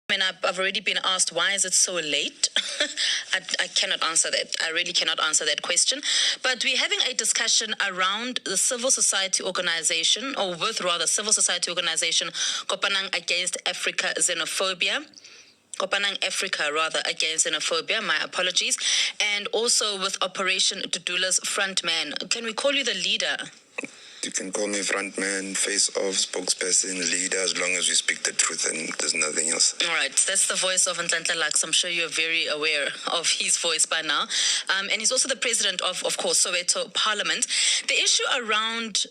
I mean, I've already been asked, why is it so late? I cannot answer that. I really cannot answer that question. But we're having a discussion around the civil society organization, or with rather civil society organization, Kopanang Against Africa Xenophobia. Kopanang Africa, rather, against xenophobia, my apologies. And also with Operation Dudula's frontman. Can we call you the leader? You can call me frontman, face-off, spokesperson, leader, as long as we speak the truth and there's nothing else. All right, that's the voice of Nhlanhla Lux. I'm sure you're very aware of his voice by now. And he's also the president of course, Soweto Parliament. The issue around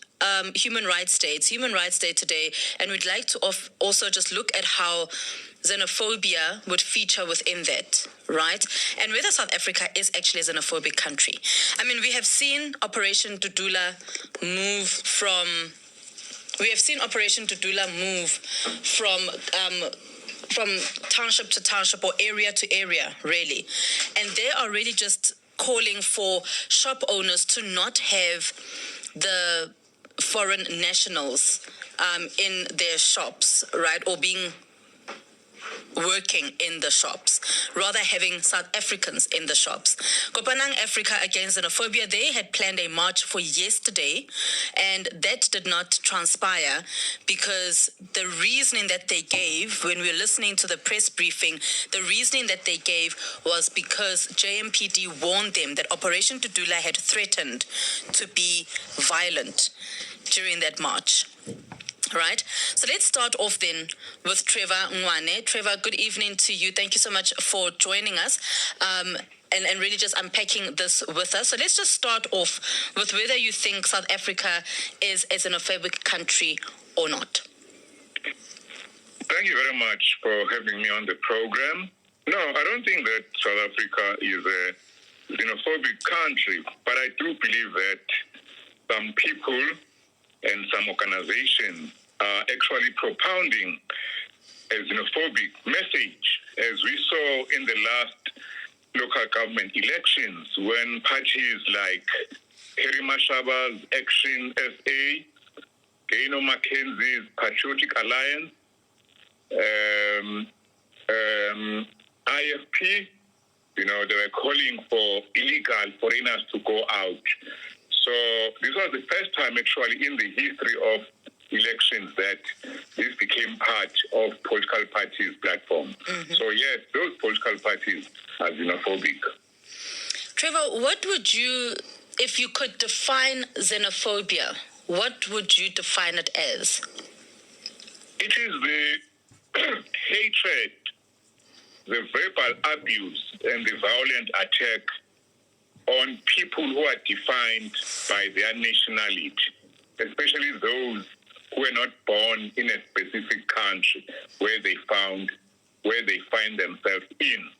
Human Rights Day today, and we'd like to also just look at how xenophobia would feature within that, right? And whether South Africa is actually a xenophobic country. I mean, we have seen Operation Dudula move from township to township, or area to area, really. And they are really just calling for shop owners to not have the foreign nationals in their shops, right? Or working in the shops, rather having South Africans in the shops. Kopanang Africa Against Xenophobia, they had planned a march for yesterday, and that did not transpire because the reasoning that they gave, when we were listening to the press briefing, the reasoning that they gave was because JMPD warned them that Operation Dudula had threatened to be violent during that march. Right. So let's start off then with Trevor Ngwane. Trevor, good evening to you. Thank you so much for joining us and really just unpacking this with us. So let's just start off with whether you think South Africa is a xenophobic country or not. Thank you very much for having me on the program. No, I don't think that South Africa is a xenophobic country, but I do believe that some people and some organizations are actually propounding a xenophobic message, as we saw in the last local government elections, when parties like Harry Mashaba's Action SA, Gaino Mackenzie's Patriotic Alliance, IFP, they were calling for illegal foreigners to go out. So this was the first time actually in the history of elections that this became part of political parties' platform. Mm-hmm. So yes, those political parties are xenophobic. Trevor, what would you, if you could define xenophobia, what would you define it as? It is the hatred, the verbal abuse, and the violent attack on people who are defined by their nationality, especially those who are not born in a specific country where they find themselves in.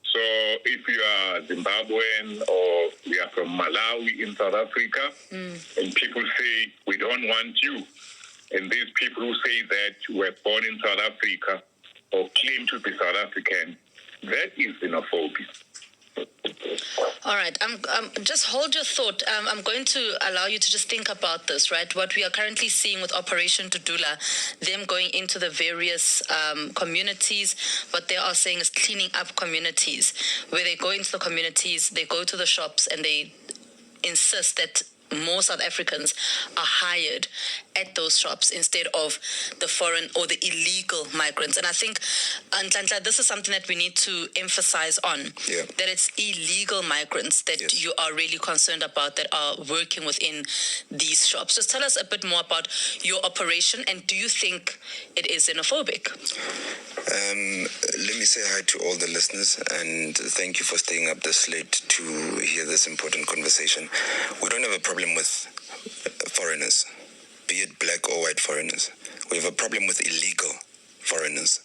So if you are Zimbabwean or you are from Malawi in South Africa, and people say, we don't want you, and these people who say that were born in South Africa or claim to be South African, that is xenophobia. All right. Just hold your thought. I'm going to allow you to just think about this, right? What we are currently seeing with Operation Dudula, them going into the various communities, what they are saying is cleaning up communities, where they go into the communities, they go to the shops, and they insist that more South Africans are hired at those shops instead of the foreign or the illegal migrants. And I think, Nhlanhla, this is something that we need to emphasize on, that it's illegal migrants that you are really concerned about that are working within these shops. Just tell us a bit more about your operation, and do you think it is xenophobic? Let me say hi to all the listeners, and thank you for staying up this late to hear this important conversation. We don't have a problem with foreigners, be it black or white foreigners. We have a problem with illegal foreigners.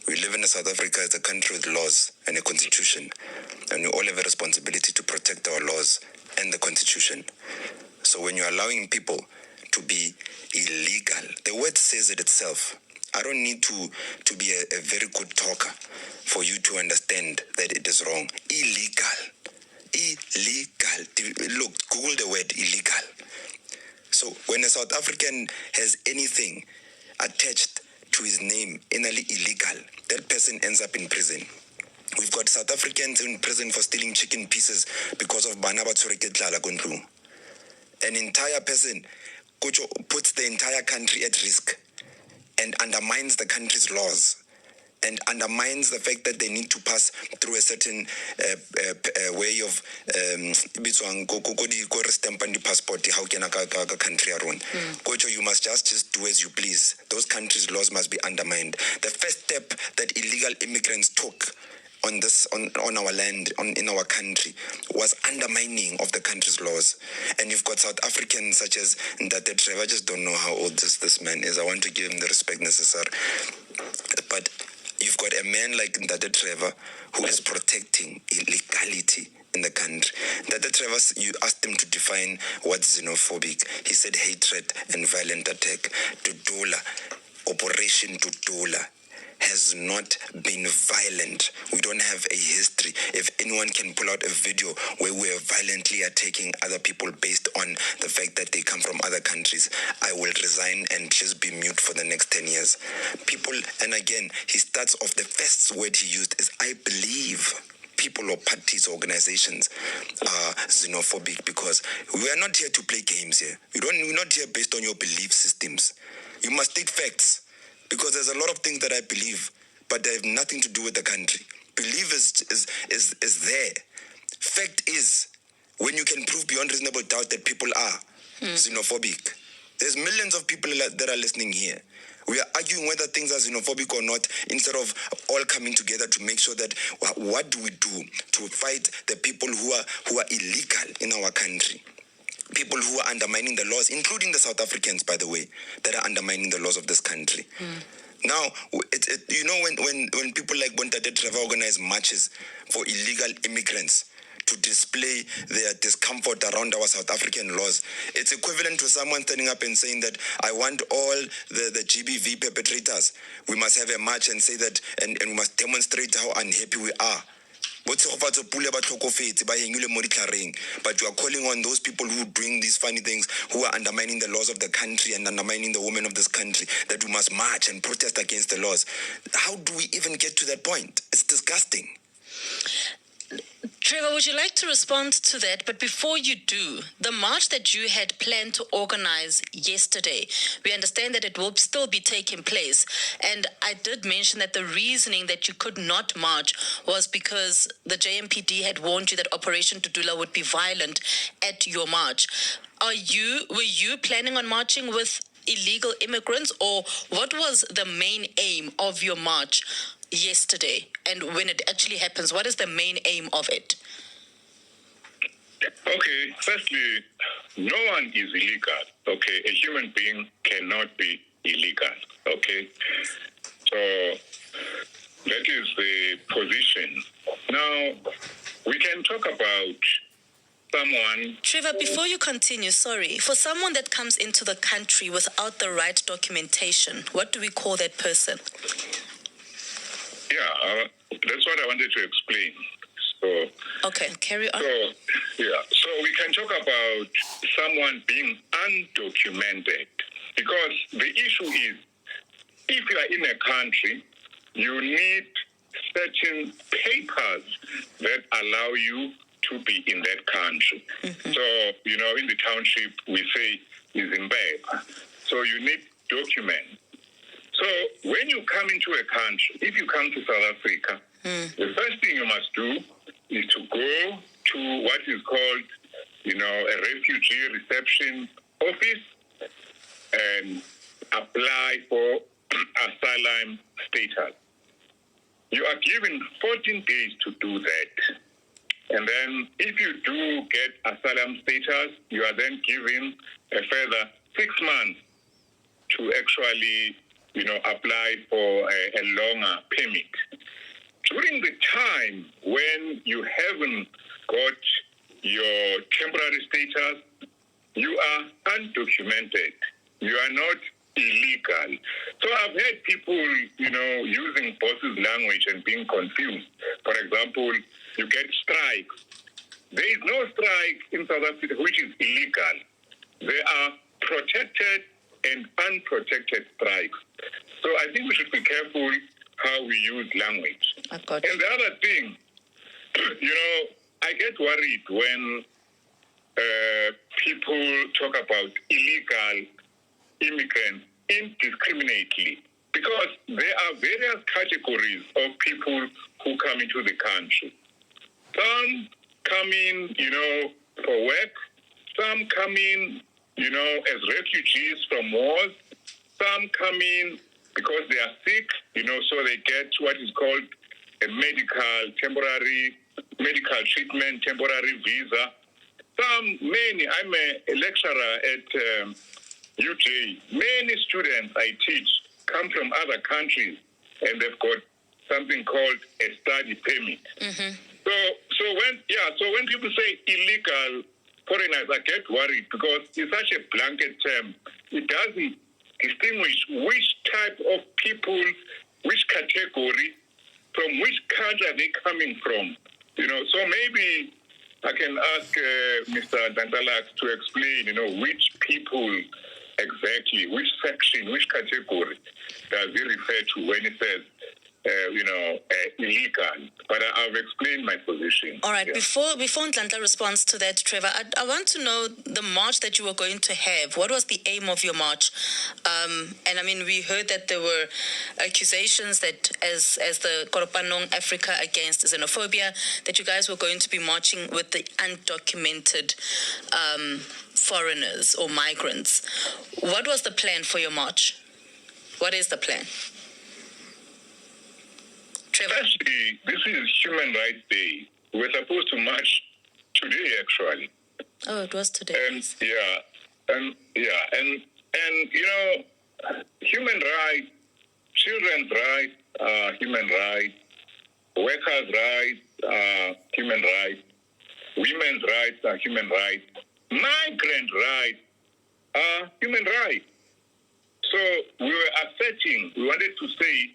We live in South Africa as a country with laws and a constitution, and we all have a responsibility to protect our laws and the constitution. So when you're allowing people to be illegal, the word says it itself. I don't need to be a very good talker for you to understand that it is wrong. Illegal. Look, Google the word illegal. So when a South African has anything attached to his name, illegal, that person person ends up in prison. We've got South Africans in prison for stealing chicken pieces because of bana ba tshwere ke tlala ko ntlong. An entire person puts the entire country at risk and undermines the country's laws and undermines the fact that they need to pass through a certain way of passport country. You must just do as you please. Those countries' laws must be undermined. The first step that illegal immigrants took on our land, in our country, was undermining of the country's laws. And you've got South Africans such as Ndate Trevor. I just don't know how old this man is. I want to give him the respect necessary. But you've got a man like Ndate Trevor who is protecting illegality in the country. Ndate Trevor, you asked him to define what's xenophobic. He said hatred and violent attack. Dudula, Operation Dudula, has not been violent. We don't have a history. If anyone can pull out a video where we are violently attacking other people based on the fact that they come from other countries, I will resign and just be mute for the next 10 years. People, and again, he starts off, the first word he used is, I believe people or parties or organizations are xenophobic, because we are not here to play games here. We're not here based on your belief systems. You must state facts. Because there's a lot of things that I believe, but they have nothing to do with the country. Belief is there. Fact is, when you can prove beyond reasonable doubt that people are xenophobic, there's millions of people that are listening here. We are arguing whether things are xenophobic or not, instead of all coming together to make sure that what do we do to fight the people who are illegal in our country. People who are undermining the laws, including the South Africans, by the way, that are undermining the laws of this country. Now, when people like Bontate Trevor organize marches for illegal immigrants to display their discomfort around our South African laws, it's equivalent to someone standing up and saying that I want all the GBV perpetrators. We must have a march and say that, and we must demonstrate how unhappy we are. But you are calling on those people who bring these funny things, who are undermining the laws of the country and undermining the women of this country, that we must march and protest against the laws. How do we even get to that point? It's disgusting. Trevor, would you like to respond to that? But before you do, the march that you had planned to organize yesterday, we understand that it will still be taking place. And I did mention that the reasoning that you could not march was because the JMPD had warned you that Operation Dudula would be violent at your march. Were you planning on marching with illegal immigrants, or what was the main aim of your march yesterday? And when it actually happens, what is the main aim of it? Okay, firstly, no one is illegal. Okay, a human being cannot be illegal. Okay, so that is the position. Now, we can talk about someone... Trevor, before you continue, sorry, for someone that comes into the country without the right documentation, what do we call that person? Yeah, that's what I wanted to explain. So, okay, carry on. So we can talk about someone being undocumented, because the issue is, if you are in a country, you need certain papers that allow you to be in that country. So, in the township, we say is in bed. So you need documents. So when you come into a country, if you come to South Africa, the first thing you must do is to go to what is called, a refugee reception office and apply for asylum status. You are given 14 days to do that. And then if you do get asylum status, you are then given a further 6 months to actually, apply for a longer permit. During the time when you haven't got your temporary status, you are undocumented. You are not illegal. So I've heard people, using boss's language and being confused. For example, you get strikes. There is no strike in South Africa which is illegal. There are protected and unprotected strikes. So I think we should be careful how we use language. I've got And the other thing, I get worried when people talk about illegal immigrants indiscriminately, because there are various categories of people who come into the country. Some come in, for work. Some come in, as refugees from wars. Some come in because they are sick, so they get what is called a temporary medical treatment, temporary visa. Many, I'm a lecturer at UJ. Many students I teach come from other countries and they've got something called a study permit. Mm-hmm. So when people say illegal foreigners, I get worried because it's such a blanket term. It doesn't distinguish which type of people, which category, from which country are they coming from. So maybe I can ask Mr. Nhlanhla Lux to explain, which people exactly, which section, which category does he refer to when he says, illegal. But I've explained my position. All right. Yeah. Before Nhlanhla responds to that, Trevor, I want to know the march that you were going to have. What was the aim of your march? And I mean, we heard that there were accusations that as the Pan Africa Against Xenophobia, that you guys were going to be marching with the undocumented foreigners or migrants. What was the plan for your march? What is the plan? Trevor? Actually, this is Human Rights Day. We're supposed to march today, actually. Oh, it was today. And human rights, children's rights are human rights, workers' rights are human rights, women's rights are human rights, migrant rights are human rights. So we wanted to say,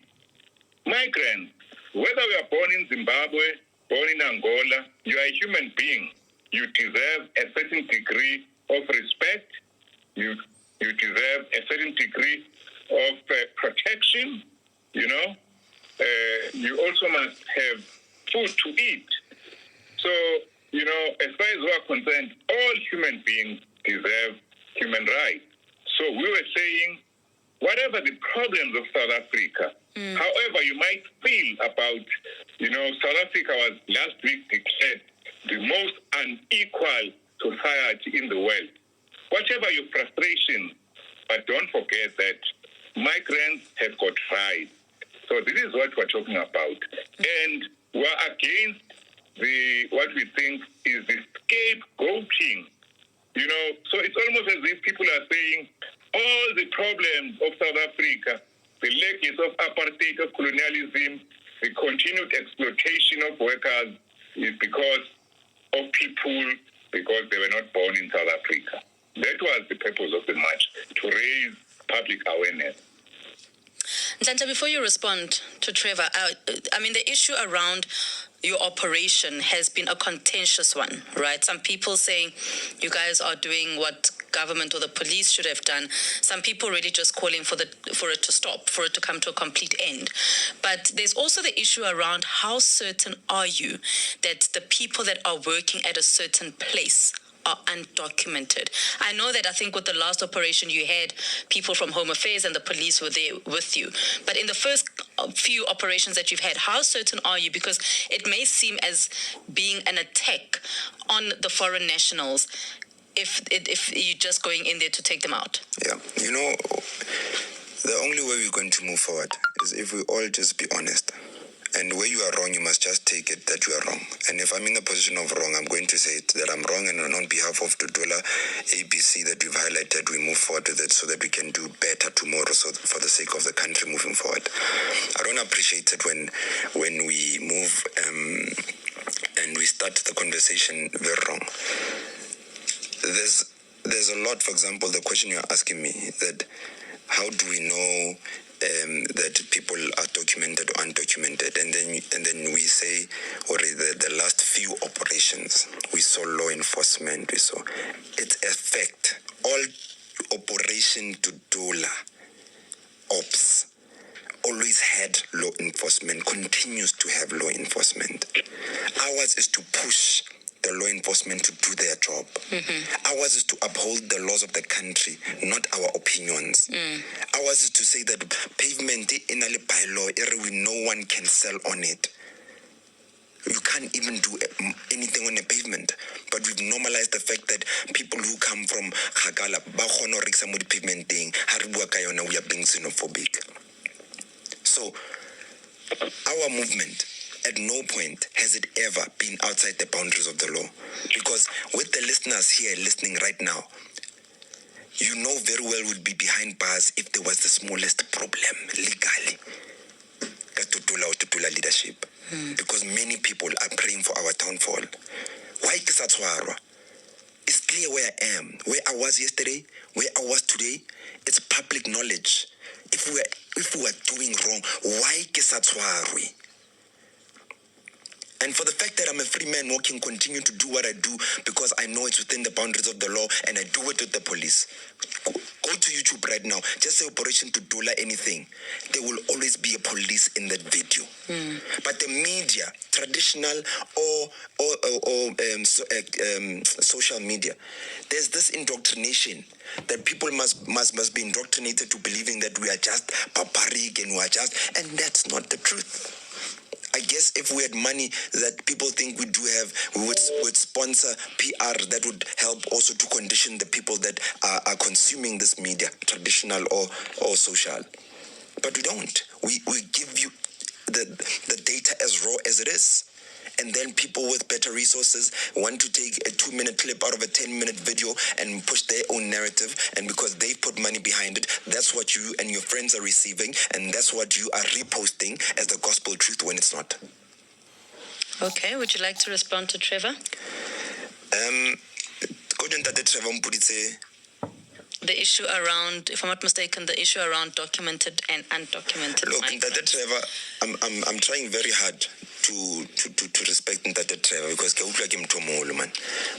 migrants, whether we are born in Zimbabwe, born in Angola, you are a human being. You deserve a certain degree of respect. You deserve a certain degree of protection, You also must have food to eat. So, as far as we are concerned, all human beings deserve human rights. So we were saying, whatever the problems of South Africa, however you might feel about, South Africa was last week declared the most unequal society in the world. Whatever your frustration, but don't forget that migrants have got rights. So this is what we're talking about. And we're against what we think is the scapegoating. So it's almost as if people are saying all the problems of South Africa, the legacy of apartheid, of colonialism, the continued exploitation of workers is because of people, because they were not born in South Africa. That was the purpose of the march, to raise public awareness. Nhlanhla, before you respond to Trevor, the issue around your operation has been a contentious one, right? Some people saying you guys are doing what government or the police should have done. Some people really just calling for it to stop, for it to come to a complete end. But there's also the issue around how certain are you that the people that are working at a certain place are undocumented. I know that I think with the last operation you had people from Home Affairs and the police were there with you. But in the first few operations that you've had, how certain are you? Because it may seem as being an attack on the foreign nationals if you're just going in there to take them out. Yeah, the only way we're going to move forward is if we all just be honest. And where you are wrong, you must just take it that you are wrong. And if I'm in the position of wrong, I'm going to say it, that I'm wrong. And on behalf of Dudula ABC that we've highlighted, we move forward with it so that we can do better tomorrow, so for the sake of the country moving forward. I don't appreciate it when we move and we start the conversation very wrong. There's a lot, for example, the question you're asking me, that how do we know that people are documented or undocumented, and then we say, or the last few operations we saw law enforcement, we saw its effect. All Operation Dudula ops always had law enforcement, continues to have law enforcement. Ours is to push the law enforcement to do their job. Ours is to uphold the laws of the country, not our opinions. Ours is to say that pavement in a bylaw, no one can sell on it. You can't even do anything on a pavement. But we've normalized the fact that people who come from Khagala, pavement thing, we are being xenophobic. So, our movement, at no point has it ever been outside the boundaries of the law. Because with the listeners here listening right now, you know very well we'd be behind bars if there was the smallest problem legally. Tutula leadership. Because many people are praying for our downfall. Why Kisatswarwa? It's clear where I am, where I was yesterday, where I was today. It's public knowledge. If we are doing wrong, why Kisatswarwa? And for the fact that I'm a free man walking, continue to do what I do because I know it's within the boundaries of the law and I do it with the police. Go to YouTube right now. Just say Operation Tudula anything. There will always be a police in that video. But the media, traditional or social media, there's this indoctrination that people must be indoctrinated to believing that we are just barbaric and we are just, and that's not the truth. I guess if we had money that people think we do have, we would sponsor PR that would help also to condition the people that are consuming this media, traditional or social. But we don't. We give you the data as raw as it is. And then people with better resources want to take a 2-minute clip out of a 10-minute video and push their own narrative. And because they put money behind it, that's what you and your friends are receiving. And that's what you are reposting as the gospel truth when it's not. Okay, would you like to respond to Trevor? The issue around, if I'm not mistaken, the issue around documented and undocumented migrants. Look, Trevor, I'm trying very hard to respect Ntate Trevor because ke utlwa ke motho moholo man.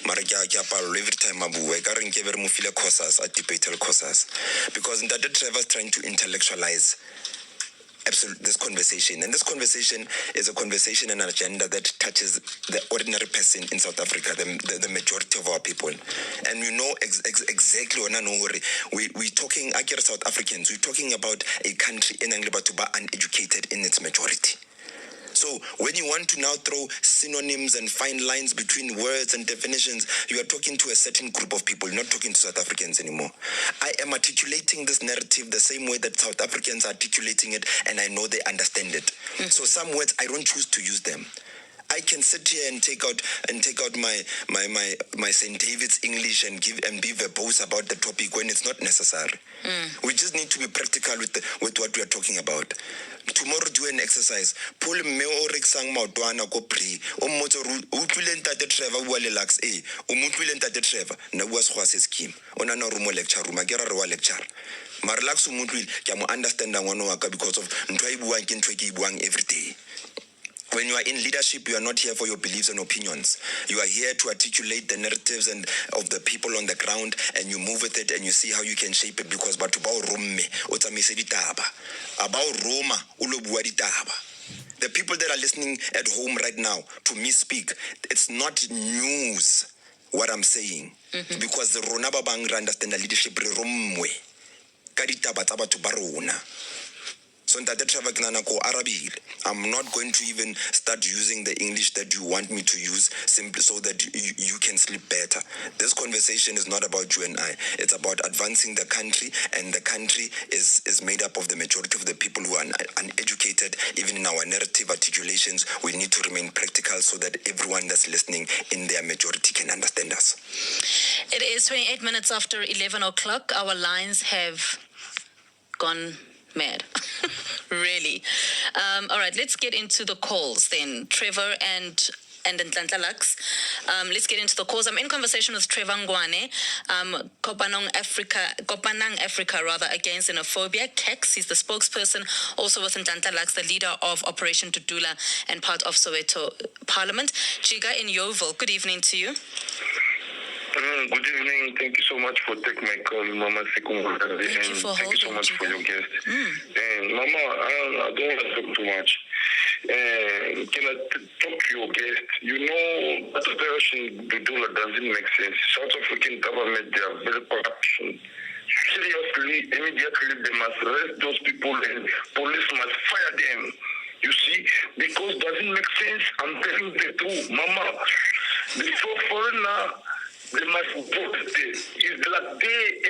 Mara ke apalo every time I bua ka re nke very mo feel causes at debatal causes because Ntate Trevor is trying to intellectualize this conversation, and this conversation is a conversation and an agenda that touches the ordinary person in South Africa, the majority of our people. And we know exactly we're talking against South Africans. We're talking about a country in Anglebatuba uneducated in its majority. So when you want to now throw synonyms and fine lines between words and definitions, you are talking to a certain group of people, not talking to South Africans anymore. I am articulating this narrative the same way that South Africans are articulating it, and I know they understand it. So some words, I don't choose to use them. I can sit here and take out my St. David's English and be verbose about the topic when it's not necessary. We just need to be practical with what we are talking about. Tomorrow do an exercise. Pull me o reksang maotwana ko pre. O motho o tlile Ntate Trevor bua le Lux o mo tlile Ntate Trevor na bua se se scheme. Ona na room lecture room a ke ra re wa lecture. Mar Lux o mo tlile ke mo understand ngwana wa ka because of ntwa e buang ke ntwe ke e buang every day. When you are in leadership, you are not here for your beliefs and opinions. You are here to articulate the narratives and of the people on the ground, and you move with it and you see how you can shape it because batho ba o romme o tsamaise ditaba about Roma ulo bua ditaba. The people that are listening at home right now to me speak, it's not news what I'm saying because the rona ba bang ra understand the leadership re rommwe ka ditaba tsa batho ba rona. So Ntate Trevor ko Arabile. I'm not going to even start using the English that you want me to use simply so that you can sleep better. This conversation is not about you and I. It's about advancing the country, and the country is made up of the majority of the people who are uneducated. Even in our narrative articulations, we need to remain practical so that everyone that's listening in their majority can understand us. It is 28 minutes after 11 o'clock. Our lines have gone mad. Really. All right, let's get into the calls then. Trevor and Nhlanhla Lux. Let's get into the calls. I'm in conversation with Trevor Ngwane, Kopanang Africa against xenophobia. KEX, he's the spokesperson, also with Nhlanhla Lux, the leader of Operation Tudula and part of Soweto Parliament. Chiga in Yeoville, good evening to you. Good evening. Thank you so much for taking my call, Mama Sekungu. Thank you for holding. Thank you so much for your guest. And Mama, I don't want to talk too much. Can I talk to your guest? You know, that operation Dudula doesn't make sense. South African government, they are very corruption. Seriously, immediately they must arrest those people and police must fire them. You see, because it doesn't make sense. I'm telling the truth, Mama. Before foreigner, they must vote there. It's like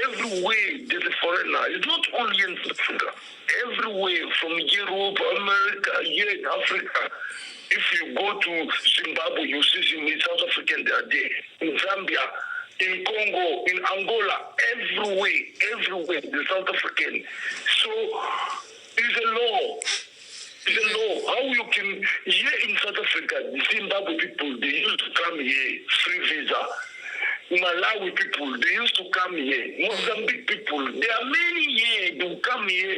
everywhere there's a foreigner. It's not only in Africa. Everywhere from Europe, America, here in Africa. If you go to Zimbabwe, you see some South African, they are there. In Zambia, in Congo, in Angola, everywhere, the South African. So, it's a law. It's a law. How you can, here in South Africa, Zimbabwe people, they used to come here, free visa. Malawi people, they used to come here. Mozambique people, there are many here, they will come here.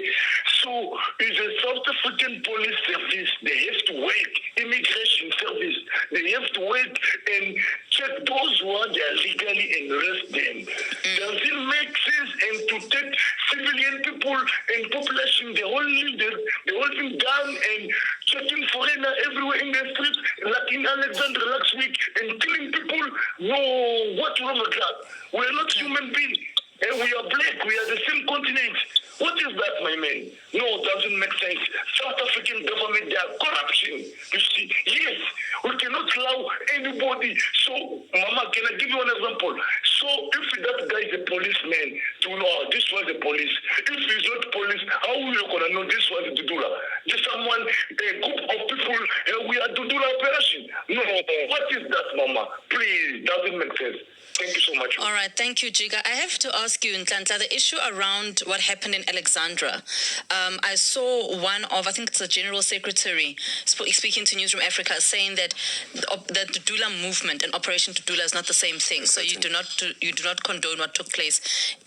So, it's a South African police service. They have to wait. Immigration service, they have to wait and check those who are there legally and arrest them. Does it make sense? And to take civilian people and population, the whole thing down and checking foreigner everywhere in the streets, like in Alexander last week, and killing people? No, what's wrong with that? We are not human beings. And we are black, we are the same continent. What is that, my man? No, it doesn't make sense. South African government, they are corruption. You see, yes, we cannot allow anybody. So, Mama, can I give you an example? So, if that guy is a policeman, to know this was the police. If he's not police, how are you going to know this was the Dudula? Just someone, a group of people, we are Dudula operation. No, what is that, Mama? Please, doesn't make sense. Thank you so much. All right, thank you, Jiga. I have to ask you, Nhlanhla, the issue around what happened in Alexandra. I saw one of, I think it's the General Secretary, speaking to News from Africa, saying that the Dudula movement and Operation Dudula is not the same thing. So you do not condone what took place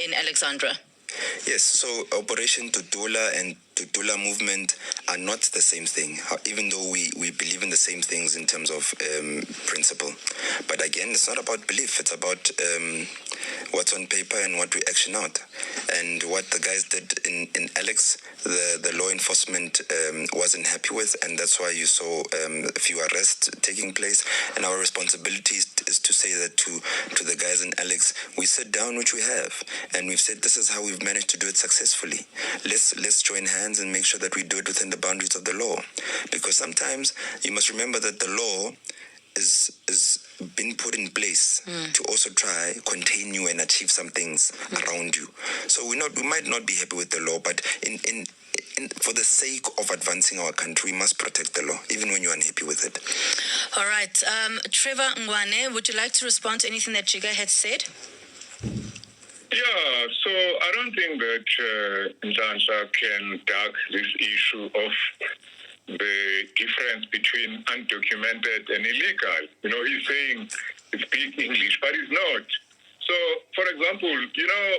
in Alexandra. Yes, so Operation Dudula and Dudula movement are not the same thing, even though we believe in the same things in terms of principle. But again, it's not about belief, it's about what's on paper and what we action out. And what the guys did in Alex, the law enforcement wasn't happy with, and that's why you saw a few arrests taking place. And our responsibility is to say that to the guys in Alex, we sit down, which we have, and we've said this is how we've managed to do it successfully. Let's join hands and make sure that we do it within the boundaries of the law, because sometimes you must remember that the law is been put in place to also try contain you and achieve some things around you. So we might not be happy with the law, but in for the sake of advancing our country, we must protect the law, even when you're unhappy with it. All right, Trevor Ngwane, would you like to respond to anything that Jiga had said? Yeah, so I don't think that Nhlanhla can duck this issue of the difference between undocumented and illegal. You know, he's saying it's speak English, but it's not. So, for example, you know,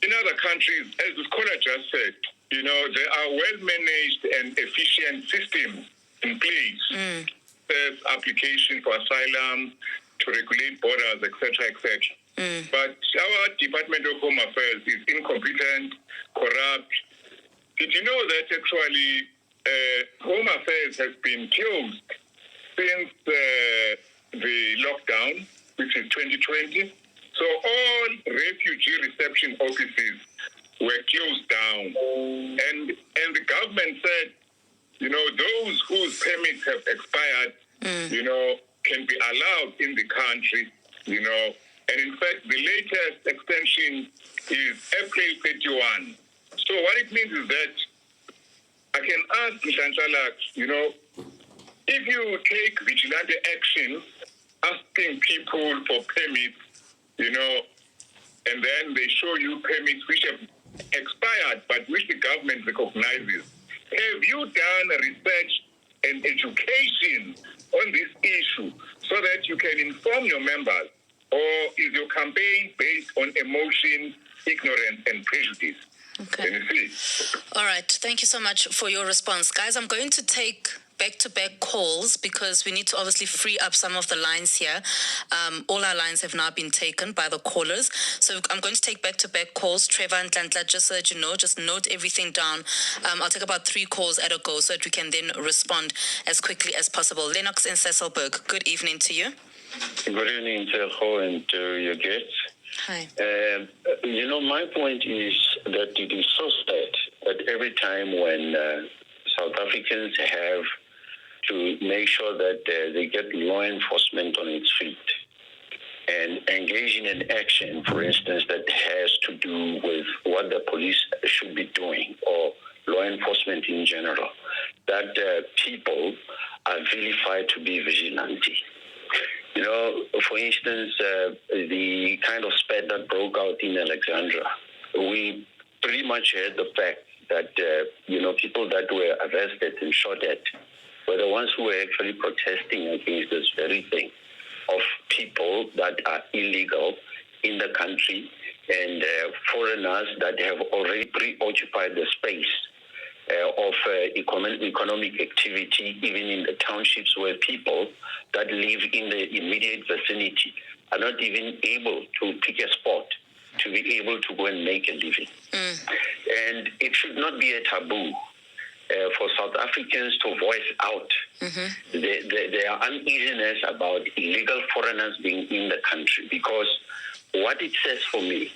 in other countries, as the scholar just said, you know, there are well-managed and efficient systems in place. There's application for asylum, to regulate borders, etc., etc. But our Department of Home Affairs is incompetent, corrupt. Did you know that actually Home Affairs has been closed since the lockdown, which is 2020? So all refugee reception offices were closed down. And the government said, you know, those whose permits have expired, you know, can be allowed in the country, you know. And in fact, the latest extension is April 31. So what it means is that I can ask Nhlanhla Lux, you know, if you take vigilante action, asking people for permits, you know, and then they show you permits which have expired but which the government recognizes, have you done research and education on this issue so that you can inform your members? Or is your campaign based on emotion, ignorance, and prejudice? Okay. Can you see? All right. Thank you so much for your response. Guys, I'm going to take back-to-back calls because we need to obviously free up some of the lines here. All our lines have now been taken by the callers. So I'm going to take back-to-back calls. Trevor and Nhlanhla, just so that you know, just note everything down. I'll take about 3 calls at a go so that we can then respond as quickly as possible. Lennox in Cecilburg, good evening to you. Good evening, Terho, and to your guests. Hi. My point is that it is so sad that every time when South Africans have to make sure that they get law enforcement on its feet and engage in an action, for instance, that has to do with what the police should be doing or law enforcement in general, that people are vilified to be vigilante. For instance, the kind of spat that broke out in Alexandra, we pretty much had the fact that, people that were arrested and shot at were the ones who were actually protesting against this very thing of people that are illegal in the country and foreigners that have already preoccupied the space of economic activity, even in the townships where people that live in the immediate vicinity are not even able to pick a spot to be able to go and make a living. And it should not be a taboo for South Africans to voice out their uneasiness about illegal foreigners being in the country, because what it says for me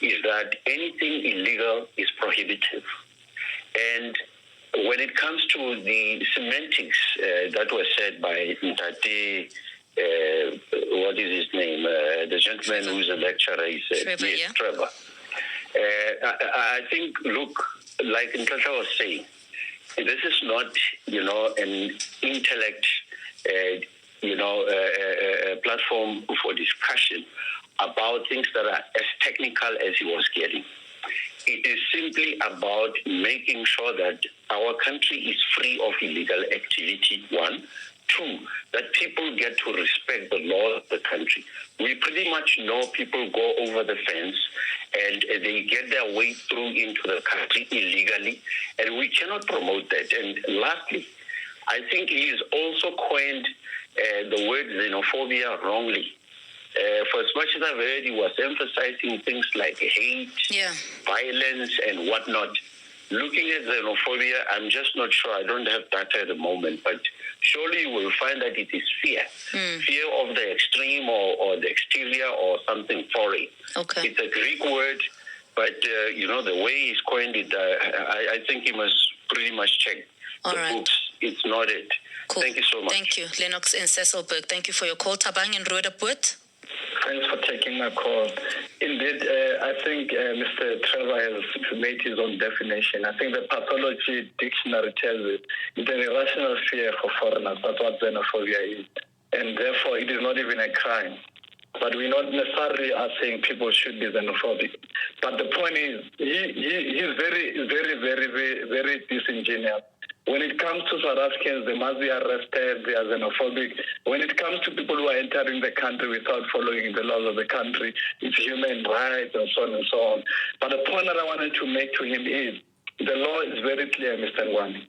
is that anything illegal is prohibitive. And when it comes to the semantics that was said by Ntate, what is his name? The gentleman who's a lecturer, he said, Trevor, yes, yeah. Trevor. I think, look, like Nhlanhla was saying, this is not, an intellect, platform for discussion about things that are as technical as he was getting. It is simply about making sure that our country is free of illegal activity, 1. 2, that people get to respect the law of the country. We pretty much know people go over the fence and they get their way through into the country illegally, and we cannot promote that. And lastly, I think he has also coined the word xenophobia wrongly. For as much as I've heard, he was emphasizing things like hate, violence, and whatnot. Looking at xenophobia, I'm just not sure. I don't have data at the moment, but surely you will find that it is fear. Fear of the extreme or the exterior or something foreign. Okay. It's a Greek word, but, the way he's coined it, I think he must pretty much check All the right. books. It's not it. Cool. Thank you so much. Thank you. Lennox in Cecilburg, thank you for your call. Tabang in Roodepoort. Thanks for taking my call. Indeed, I think Mr. Trevor has made his own definition. I think the pathology dictionary tells it. It's an irrational fear for foreigners. That's what xenophobia is. And therefore, it is not even a crime. But we not necessarily are saying people should be xenophobic. But the point is, he's very, very, very, very, very disingenuous. When it comes to South Africans, they must be arrested, they are xenophobic. When it comes to people who are entering the country without following the laws of the country, it's human rights and so on and so on. But the point that I wanted to make to him is, the law is very clear, Mr. Ngwane.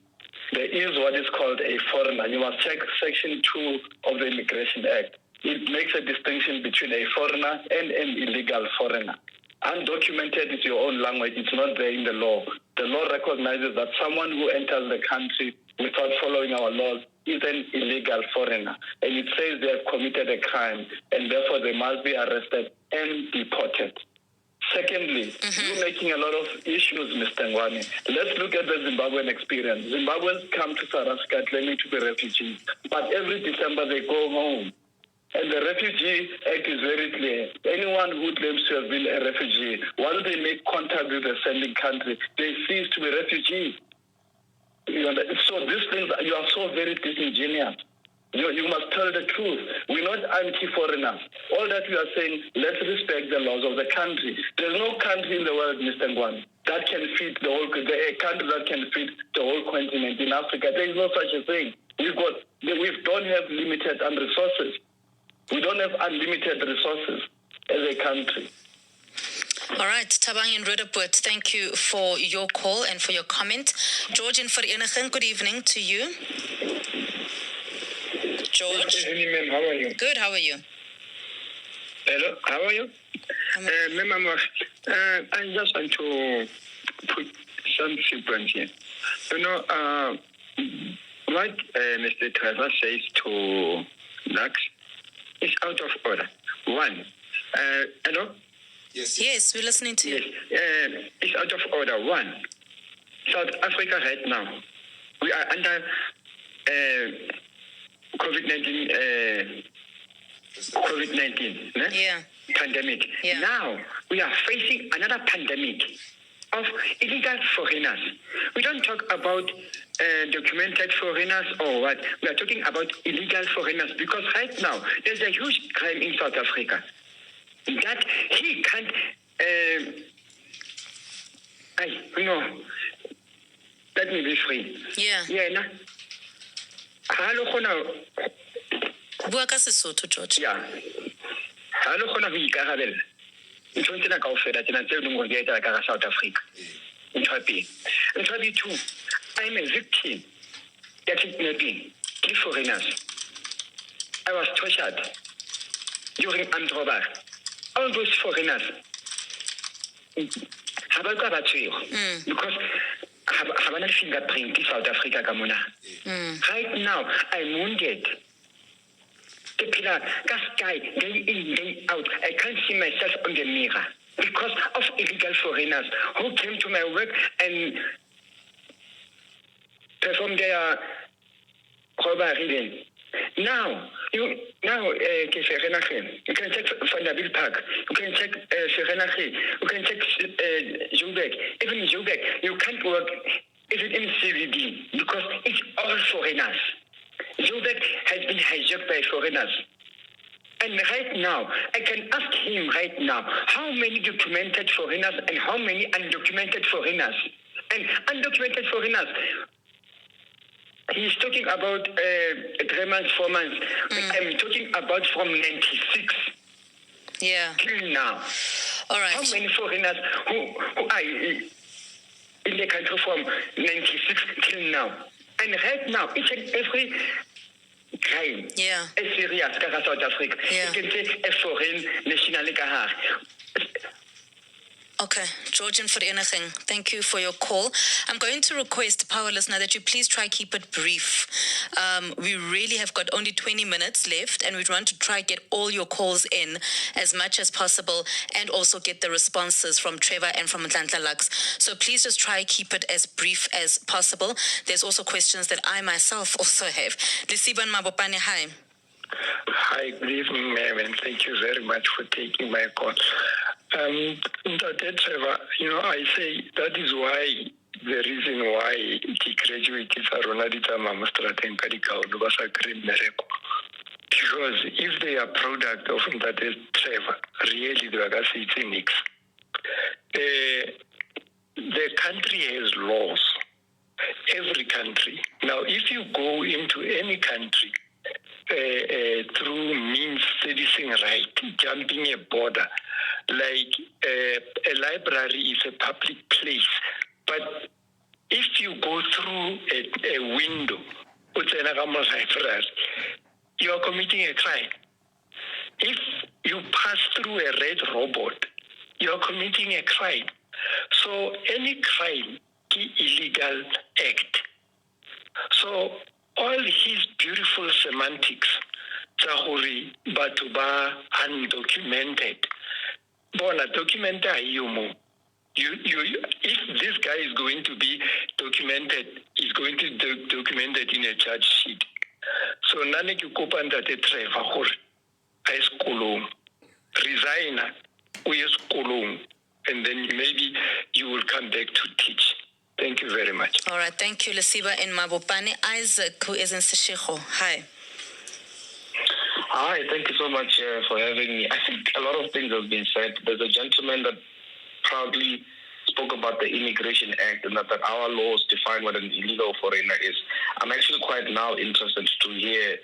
There is what is called a foreigner. You must check Section 2 of the Immigration Act. It makes a distinction between a foreigner and an illegal foreigner. Undocumented is your own language. It's not there in the law. The law recognizes that someone who enters the country without following our laws is an illegal foreigner. And it says they have committed a crime, and therefore they must be arrested and deported. Secondly, you're making a lot of issues, Mr. Ngwane. Let's look at the Zimbabwean experience. Zimbabweans come to South Africa claiming to be refugees, but every December they go home. And the Refugee Act is very clear. Anyone who claims to have been a refugee, once they make contact with the sending country, they cease to be refugees. So these things, you are so very disingenuous. You must tell the truth. We're not anti-foreigners. All that we are saying, let's respect the laws of the country. There's no country in the world, Mr. Ngwane, that can feed a country that can feed the whole continent in Africa. There is no such a thing. We don't have limited resources. We don't have unlimited resources as a country. All right, Tabang in Roodepoort, thank you for your call and for your comment. George in Vereniging, good evening to you. George. Ma'am, how are you? Good, how are you? Hello, how are you? Ma'am, I just want to put some sequence here. You know, what Mr. Trevor says to Lux is out of order. One, hello? Yes, we're listening to you. Yes, it's out of order. One, South Africa right now, we are under COVID-19 pandemic. Yeah. Now we are facing another pandemic of illegal foreigners. We don't talk about documented foreigners or what. We are talking about illegal foreigners because right now there's a huge crime in South Africa that he can't. Let me be free. Yeah. Yeah, nah. Hello, Bua ka Sesotho, George. yeah. Hello, go ikarabela. Ntho tsena kaofela tsena tse dingwe go di etsa ka South Africa. Ntho pele. Ntho two, I'm a victim of kidnapping, three foreigners. I was tortured during armed robbery. All those foreigners have I got because have a fingerprint in South Africa. Right now, I'm wounded. The pillar, sky, day in, day out. I can't see myself on the mirror because of illegal foreigners who came to my work and performed their robbery. Now, you can check Vanderbilt Park, you can check Serenachie, you can check Joburg. Even in Joburg, you can't work even in CVD because it's all foreigners. Joburg has been hijacked by foreigners. And right now, I can ask him right now, how many documented foreigners and how many undocumented foreigners? And undocumented foreigners, he's talking about 3 months, 4 months. I'm talking about from 96 till now. All right. How many foreigners who are in the country from 96 till now? And right now, each and every crime is serious in South Africa. You can say a foreign national. Okay, Georgian for anything. Thank you for your call. I'm going to request, power listener, that you please try keep it brief. We really have got only 20 minutes left, and we want to try get all your calls in as much as possible, and also get the responses from Trevor and from Nhlanhla Lux. So please just try keep it as brief as possible. There's also questions that I myself also have. Lisiban Mabopane, hi. Hi, good evening, ma'am, and thank you very much for taking my call. Dr. Trevor, I say that is why the reason why the graduates are on because if they are product of Dr. Trevor, really they are going mix. The country has laws. Every country. Now, if you go into any country through means citizen right, jumping a border, like a library is a public place, but if you go through a window, you are committing a crime. If you pass through a red robot, you are committing a crime. So any crime is illegal act. So all his beautiful semantics, batuba undocumented, bona documented if this guy is going to be documented, he's going to be documented in a charge sheet. So nane ke kopanta te Trevor gore a sekolong, resign, o ye sekolong, and then maybe you will come back to teach. Thank you very much. All right, thank you, Lesiba in Mabopane. Isaac, who is in Seshego. Hi. Hi, thank you so much for having me. I think a lot of things have been said. There's a gentleman that proudly spoke about the Immigration Act and that our laws define what an illegal foreigner is. I'm actually quite now interested to hear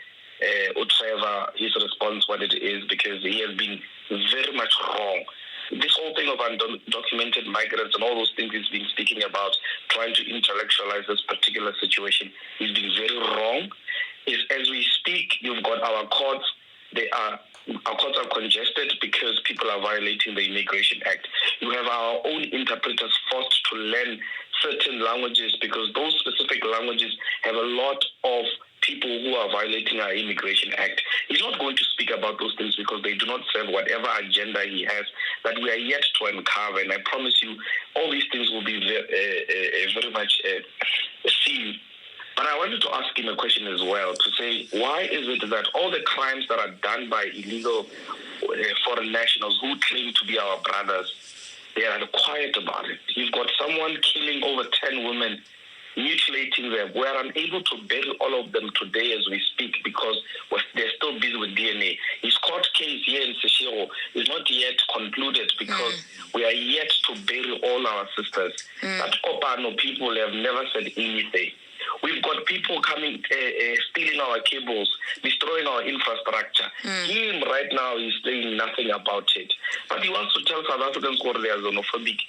Trevor, his response, what it is, because he has been very much wrong. This whole thing of undocumented migrants and all those things he's been speaking about, trying to intellectualize this particular situation, he's been very wrong. As we speak speak, you've got our courts. Our courts are congested because people are violating the Immigration Act. You have our own interpreters forced to learn certain languages because those specific languages have a lot of people who are violating our Immigration Act. He's not going to speak about those things because they do not serve whatever agenda he has that we are yet to uncover. And I promise you, all these things will be very much seen. But I wanted to ask him a question as well to say, why is it that all the crimes that are done by illegal foreign nationals who claim to be our brothers, they are quiet about it? You've got someone killing over 10 women, mutilating them. We are unable to bury all of them today as we speak because they're still busy with DNA. His court case here in Seshego is not yet concluded because we are yet to bury all our sisters. That Kopano people have never said anything. We've got people coming, stealing our cables, destroying our infrastructure. Him right now is saying nothing about it. But he wants to tell South Africans they are xenophobic.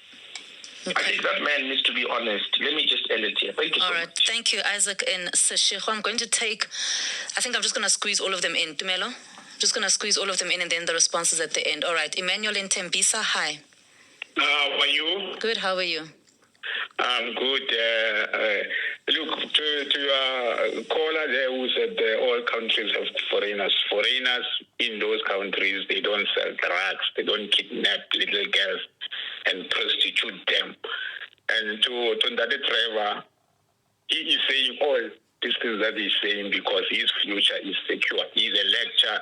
Okay. I think that man needs to be honest. Let me just end it here. Thank you so much. Thank you, Isaac in Seshego. I'm going to I'm just going to squeeze all of them in. Tumelo? Just going to squeeze all of them in and then the responses at the end. All right. Emmanuel in Tembisa, hi. How are you? Good, how are you? I'm good. Look, to your caller there who said all countries have foreigners. Foreigners in those countries, they don't sell drugs, they don't kidnap little girls and prostitute them. And to Ndade Trevor, he is saying all these things that he's saying because his future is secure. He's a lecturer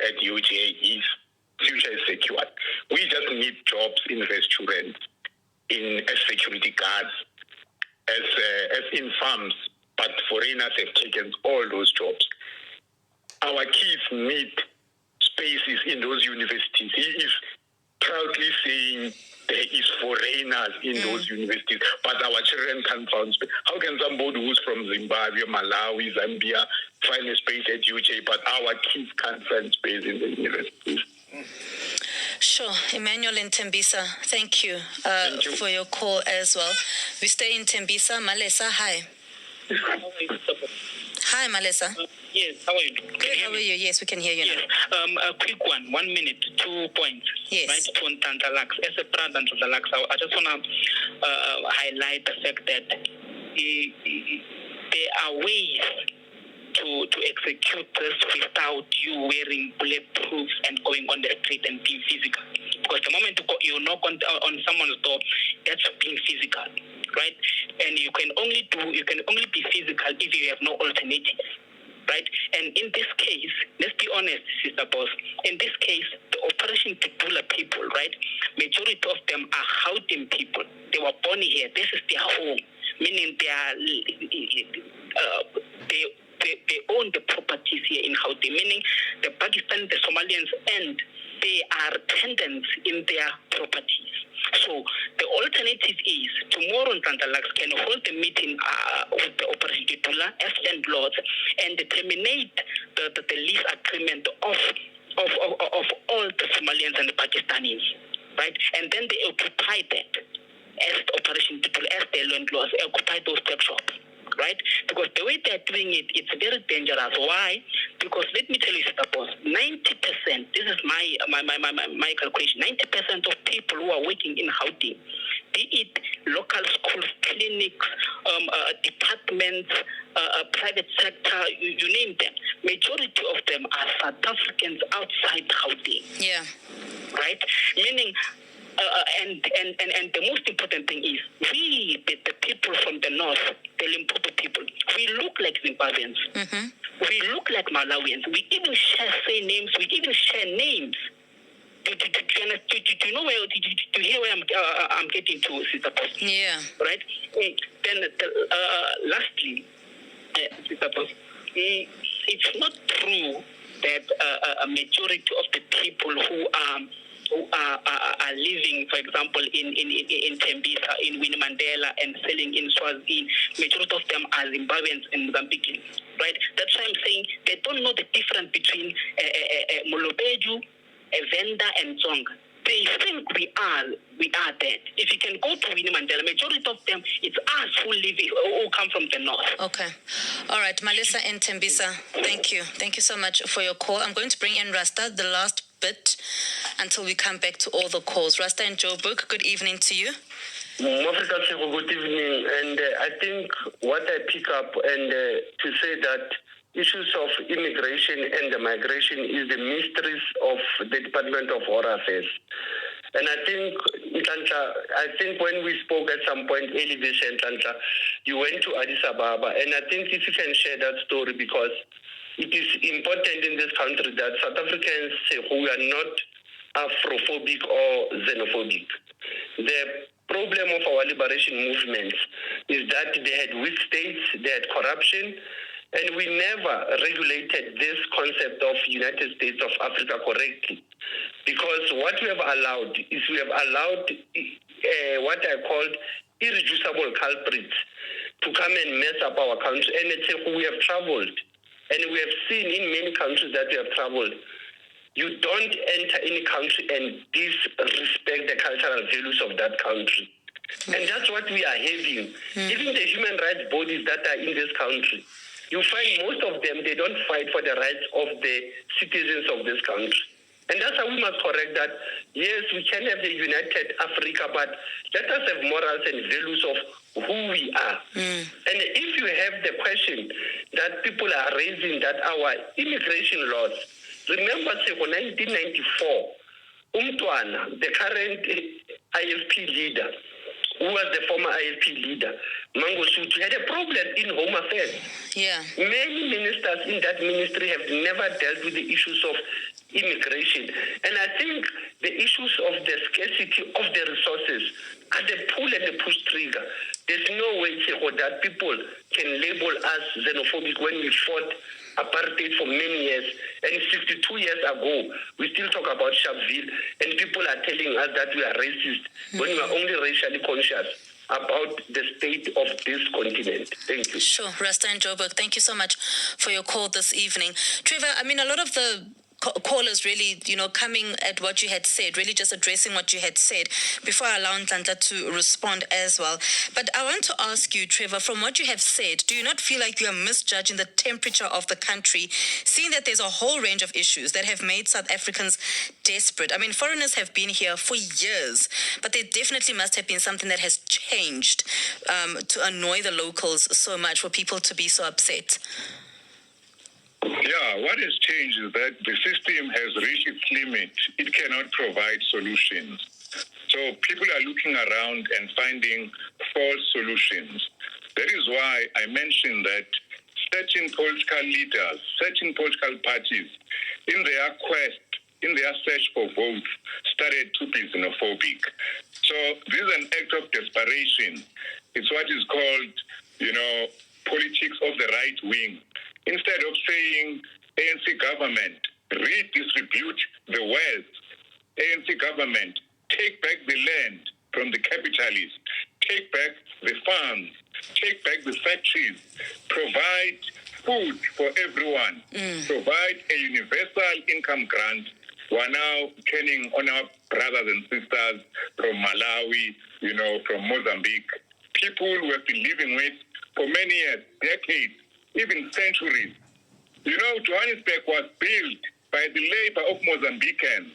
at UJ. His future is secure. We just need jobs in restaurants, as security guards, as in farms, but foreigners have taken all those jobs. Our kids need spaces in those universities. He is proudly saying there is foreigners in those universities, but our children can't find space. How can somebody who's from Zimbabwe, Malawi, Zambia find a space at UJ, but our kids can't find space in the universities? Sure. Emmanuel in Tembisa, thank you for your call as well. We stay in Tembisa. Malesa, hi. Hi, Malesa. Yes, how are you? Good, how are you? Yes, we can hear you now. A quick one, 1 minute, 2 points. Yes. Right, to Nhlanhla Lux. As a brother Nhlanhla Lux, I just want to highlight the fact that there are ways to execute this without you wearing bulletproof and going on the street and being physical. Because the moment you knock on someone's door, that's being physical, right? And you can only be physical if you have no alternative, right? And in this case, let's be honest, Sister Boss, in this case, the Operation Titula people, right? Majority of them are Gauteng people. They were born here. This is their home, meaning they own the properties here in Gauteng, meaning the Pakistan, the Somalians, and they are tenants in their properties. So the alternative is tomorrow Nhlanhla Lux can hold a meeting with the Operation Titula as landlords and terminate the lease agreement of all the Somalians and the Pakistanis, right? And then they occupy that as the Operation Titula, as their landlords, occupy those step shops. Right? Because the way they're doing it, it's very dangerous. Why? Because let me tell you, Sister Boss, 90%, this is my calculation, 90% of people who are working in Gauteng, be it local schools, clinics, departments, private sector, you name them, majority of them are South Africans outside Gauteng. Yeah. Right? Meaning, and the most important thing is we, the people from the north, the Limpopo people, we look like Zimbabweans. Mm-hmm. We look like Malawians. We even share names. We even share names. Do you know where? Do you hear where I'm getting to, Sister Post? Yeah. Right. Then lastly, Sister Post, it's not true that a majority of the people who are living, for example, in Tembisa, in Winnie Mandela, and selling in Swazi, majority of them are Zimbabweans and Mozambicans, right? That's why I'm saying they don't know the difference between Molobedu, a vendor, and Zonga. they think we are that. If you can go to Winnie Mandela, majority of them, it's us who come from the north. Okay. All right, Malisa and Tembisa, thank you. Thank you so much for your call. I'm going to bring in Rasta, the last bit, until we come back to all the calls. Rasta and Joburg, good evening to you. Good evening. And I think what I pick up and to say that issues of immigration and the migration is the mysteries of the Department of Foreign Affairs. And I think when we spoke at some point early this year, Nhlanhla, you went to Addis Ababa, and I think if you can share that story, because it is important in this country that South Africans who are not Afrophobic or xenophobic. The problem of our liberation movements is that they had weak states, they had corruption, and we never regulated this concept of United States of Africa correctly. Because what we have allowed is we have allowed what I called irreducible culprits to come and mess up our country. And it's we have traveled, and we have seen in many countries that we have traveled, you don't enter any country and disrespect the cultural values of that country. And that's what we are having. Even the human rights bodies that are in this country, you find most of them, they don't fight for the rights of the citizens of this country. And that's how we must correct that. Yes, we can have the United Africa, but let us have morals and values of who we are. And if you have the question that people are raising that our immigration laws, remember, say, for 1994, Umtwana, the current IFP leader, who was the former IFP leader, Mangosuthu, had a problem in Home Affairs. Yeah. Many ministers in that ministry have never dealt with the issues of immigration. And I think the issues of the scarcity of the resources are the pull and the push trigger. There's no way that people can label us xenophobic when we fought apartheid for many years. And 62 years ago, we still talk about Sharpeville, and people are telling us that we are racist when we are only racially conscious about the state of this continent. Thank you. Sure. Rasta and Joburg, thank you so much for your call this evening. Trevor, I mean, a lot of the callers really, coming at what you had said, really just addressing what you had said before I allow Nhlanhla to respond as well. But I want to ask you, Trevor, from what you have said, do you not feel like you are misjudging the temperature of the country, seeing that there's a whole range of issues that have made South Africans desperate? I mean, foreigners have been here for years, but there definitely must have been something that has changed to annoy the locals so much for people to be so upset. Yeah, what has changed is that the system has reached its limit. It cannot provide solutions. So people are looking around and finding false solutions. That is why I mentioned that certain political leaders, certain political parties, in their quest, in their search for votes, started to be xenophobic. So this is an act of desperation. It's what is called, politics of the right wing. Instead of saying, ANC government, redistribute the wealth, ANC government, take back the land from the capitalists, take back the farms, take back the factories, provide food for everyone, provide a universal income grant. We are now turning on our brothers and sisters from Malawi, from Mozambique, people we have been living with for many years, decades, even centuries. Johannesburg was built by the labor of Mozambicans.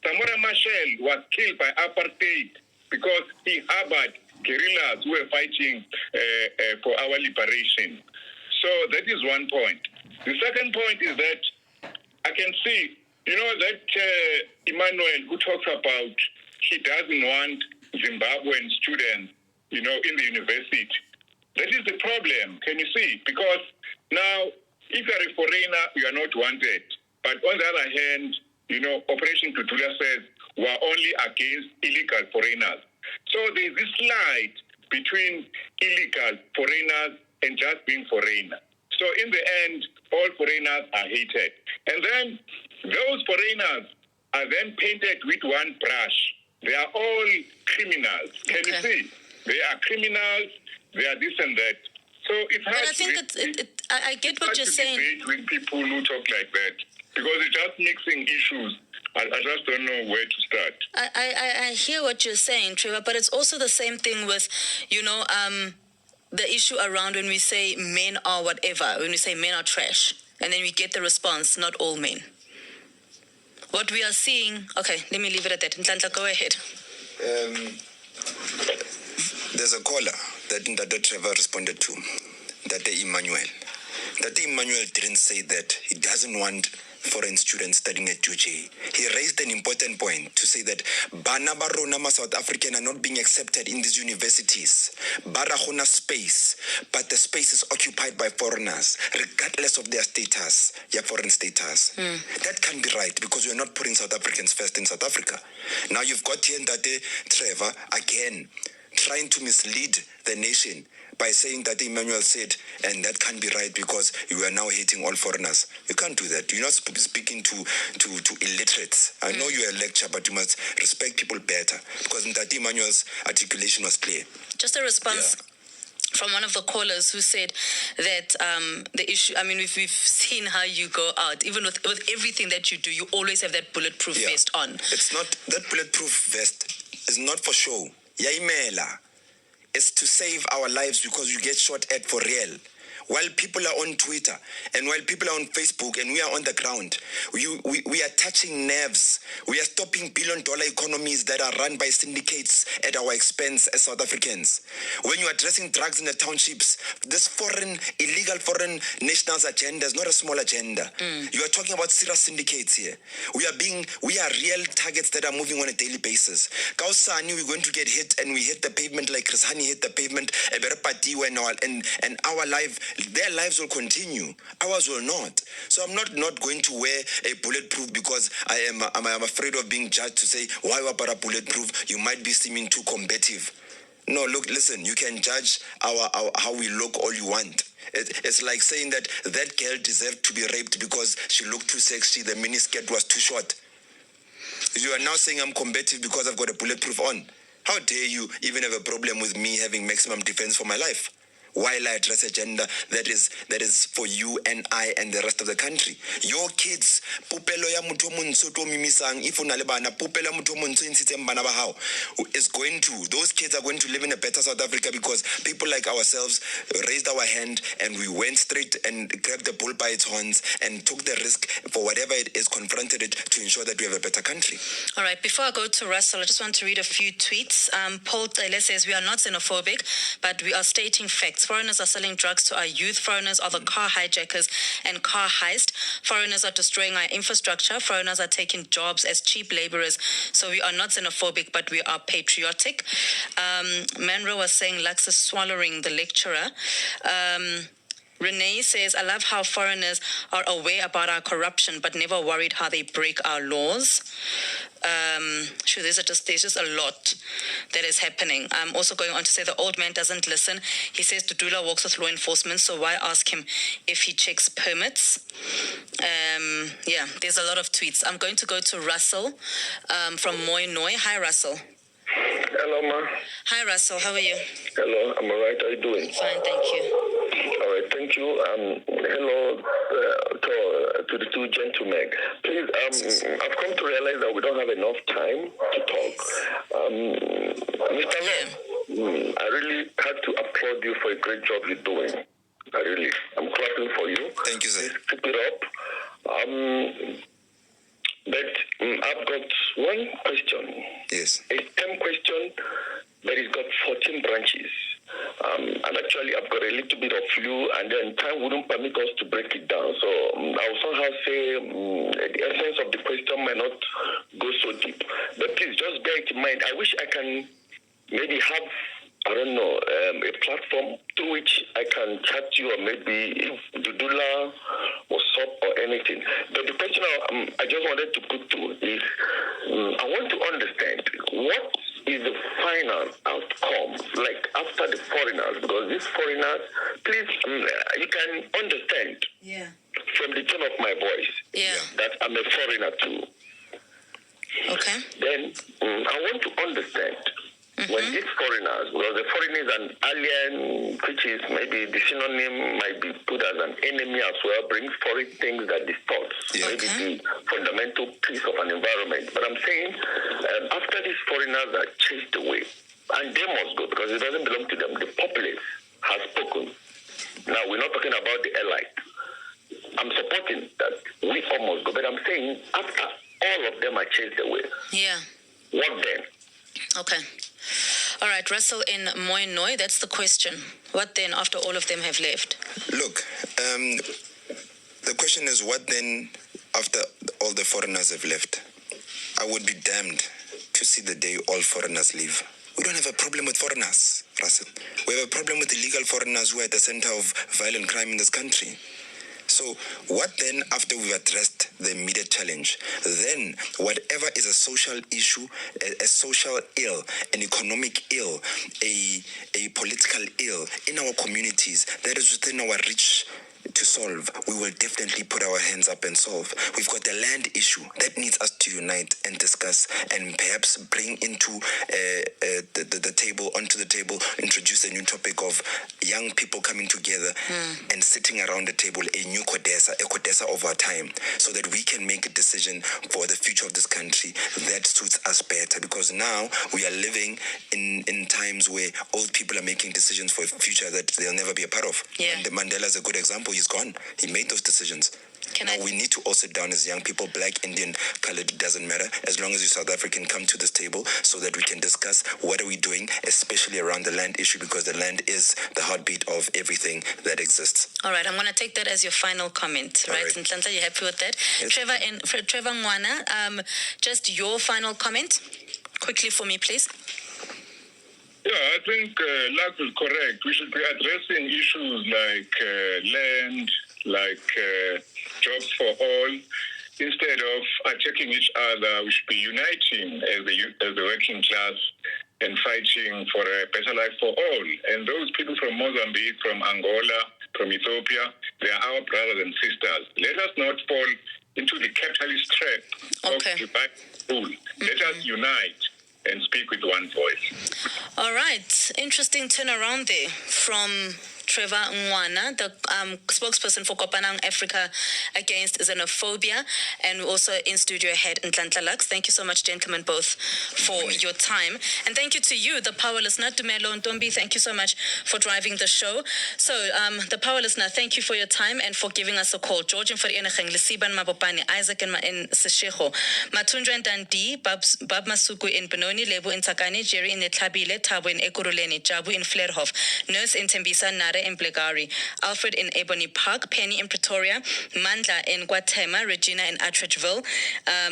Samora Machel was killed by apartheid because he harbored guerrillas who were fighting for our liberation. So that is one point. The second point is that I can see, that Emmanuel, who talks about he doesn't want Zimbabwean students, in the university. That is the problem, can you see? Because now, if you are a foreigner, you are not wanted. But on the other hand, Operation Tutula says we are only against illegal foreigners. So there is this slide between illegal foreigners and just being foreigner. So in the end, all foreigners are hated. And then those foreigners are then painted with one brush. They are all criminals. Can you see? They are criminals. They are this and that. So it's hard. But I think I get what you're saying. With people who talk like that, because it's just mixing issues I just don't know where to start. I hear what you're saying, Trevor, but it's also the same thing with, the issue around when we say men are whatever, when we say men are trash, and then we get the response, not all men. What we are seeing, okay, let me leave it at that. Nhlanhla, go ahead. There's a caller that Trevor responded to, that Emmanuel. That Emmanuel didn't say that he doesn't want foreign students studying at UJ. He raised an important point to say that bana ba rona ma South African are not being accepted in these universities. Bara gona space, but the space is occupied by foreigners, regardless of their status, their foreign status. That can't be right because we're not putting South Africans first in South Africa. Now you've got here Ndate Trevor again trying to mislead the nation by saying that Emmanuel said, and that can't be right because you are now hating all foreigners. You can't do that. You're not speaking to illiterates. I know you're a lecturer, but you must respect people better because that Emmanuel's articulation was clear. Just a response from one of the callers who said that the issue, I mean, we've seen how you go out. Even with everything that you do, you always have that bulletproof vest on. It's not, that bulletproof vest is not for show. Yaimela. Is to save our lives because you get shot at for real. While people are on Twitter and while people are on Facebook and we are on the ground, we are touching nerves. We are stopping billion-dollar economies that are run by syndicates at our expense as South Africans. When you are addressing drugs in the townships, this illegal foreign nationals agenda is not a small agenda. You are talking about serious syndicates here. We are real targets that are moving on a daily basis. Kausani, we're going to get hit and we hit the pavement like Chris Hani hit the pavement, and our life, their lives will continue. Ours will not. So I'm not going to wear a bulletproof because I'm afraid of being judged to say, why were para bulletproof? You might be seeming too combative. No, look, listen, you can judge how we look all you want. It's like saying that girl deserved to be raped because she looked too sexy, the miniskirt was too short. You are now saying I'm combative because I've got a bulletproof on. How dare you even have a problem with me having maximum defense for my life? While I address a gender that is for you and I and the rest of the country. Your kids, pupelo ya mutho montsho to mimisang, if una le bana, pupelo ya mutho montsho intshitseng bana ba hao, those kids are going to live in a better South Africa because people like ourselves raised our hand and we went straight and grabbed the bull by its horns and took the risk for whatever it is, confronted it to ensure that we have a better country. All right, before I go to Russell, I just want to read a few tweets. Paul Taylor says, we are not xenophobic, but we are stating facts. Foreigners are selling drugs to our youth. Foreigners are the car hijackers and car heist. Foreigners are destroying our infrastructure. Foreigners are taking jobs as cheap laborers. So we are not xenophobic, but we are patriotic. Manro was saying Lux is swallowing the lecturer. Renee says, I love how foreigners are aware about our corruption, but never worried how they break our laws. There's just a lot that is happening. I'm also going on to say the old man doesn't listen. He says Dudula works with law enforcement, so why ask him if he checks permits? There's a lot of tweets. I'm going to go to Russell from Moy Noi. Hi, Russell. Hello, ma. Hi, Russell. How are you? Hello, I'm all right. How are you doing? Fine, thank you. All right, thank you. Hello to the two gentlemen. Please, I've come to realize that we don't have enough time to talk. Mr. Long, I really had to applaud you for a great job you're doing. I'm clapping for you. Thank you, sir. Please keep it up. But I've got one question. Yes. A STEM question that has got 14 branches. And actually, I've got a little bit of flu, and then time wouldn't permit us to break it down. So I'll somehow say the essence of the question might not go so deep. But please, just bear it in mind. I wish I can maybe have, a platform through which I can chat to you, or maybe if Dudula or SOP or anything. But the question I just wanted to put to is, I want to understand what is the final outcome, like after the foreigners, because these foreigners, please, you can understand from the tone of my voice that I'm a foreigner too. Okay. Then I want to understand When it's foreigners, well, the foreigner is an alien, which is maybe the synonym might be put as an enemy as well, brings foreign things that distort maybe the fundamental peace of an environment. But I'm saying after these foreigners are chased away, and they must go because it doesn't belong to them, the populace has spoken. Now, we're not talking about the elite. I'm supporting that we almost go, but I'm saying after all of them are chased away. Yeah. What then? Okay. All right, Russell in Moinoi, that's the question. What then after all of them have left? Look, the question is what then after all the foreigners have left? I would be damned to see the day all foreigners leave. We don't have a problem with foreigners, Russell. We have a problem with illegal foreigners who are at the center of violent crime in this country. So what then after we've addressed the immediate challenge? Then whatever is a social issue, a social ill, an economic ill, a political ill in our communities that is within our reach to solve, we will definitely put our hands up and solve. We've got the land issue that needs us to unite and discuss and perhaps bring into the table, onto the table, introduce a new topic of young people coming together and sitting around the table, a new CODESA of our time, so that we can make a decision for the future of this country that suits us better. Because now we are living in times where old people are making decisions for a future that they'll never be a part of. Yeah. And Mandela is a good example. He's gone. He made those decisions. We need to all sit down as young people, black, Indian, colored, doesn't matter. As long as you're South African, come to this table so that we can discuss what are we doing, especially around the land issue, because the land is the heartbeat of everything that exists. All right, I'm going to take that as your final comment, right? Nhlanhla, you happy with that? Yes. Trevor Ngwane, just your final comment, quickly for me, please. Yeah, I think Lux is correct. We should be addressing issues like land, like jobs for all. Instead of attacking each other, we should be uniting as the working class and fighting for a better life for all. And those people from Mozambique, from Angola, from Ethiopia, they are our brothers and sisters. Let us not fall into the capitalist trap of divide rule. Let us unite and speak with one voice. All right. Interesting turnaround there from Trevor Ngwane, the spokesperson for Pan Africa Against Xenophobia, and also in studio head Nhlanhla Lux. Thank you so much, gentlemen, both for your time. And thank you to you, the power listener, Dumelo Ntombi. Thank you so much for driving the show. So, the power listener, thank you for your time and for giving us a call. George in Vereniging, Lesiban Mabopane, Isaac in Seshego, Matunjwa in Dandi, Bab Masuku in Benoni, Lebo in Takani, Jerry in Netlabile, Tabo in Ekuruleni, Jabu in Flerhof, Nurse in Tembisa, Nare in Blegari, Alfred in Ebony Park, Penny in Pretoria, Mandla in Guatemala, Regina in Attridgeville,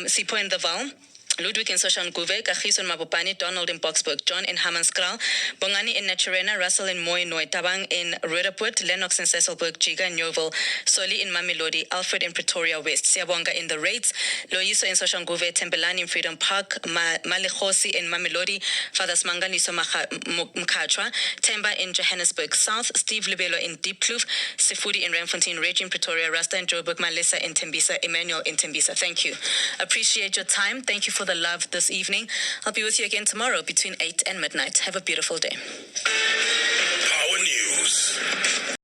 Sipo in the Val, Ludwig in Soshanguve, Kagiso in Mabopane, Donald in Boksburg, John in Hammanskraal, Bongani in Naturena, Russell in Moinoi, Tabang in Rudaput, Lennox in Cecilburg, Jiga in Yeoville, Soli in Mamelodi, Alfred in Pretoria West, Siabonga in the Raids, Loiso in Soshanguve, Tempelani in Freedom Park, Malehosi in Mamelodi, Father Smanganiso Mkachwa, Temba in Johannesburg South, Steve Libelo in Deep Kloof, Sifudi in Remfontein, Reg in Pretoria, Rasta in Joburg, Malisa in Tembisa, Emmanuel in Tembisa. Thank you. Appreciate your time. Thank you for the love this evening. I'll be with you again tomorrow between 8 and midnight. Have a beautiful day. Power News.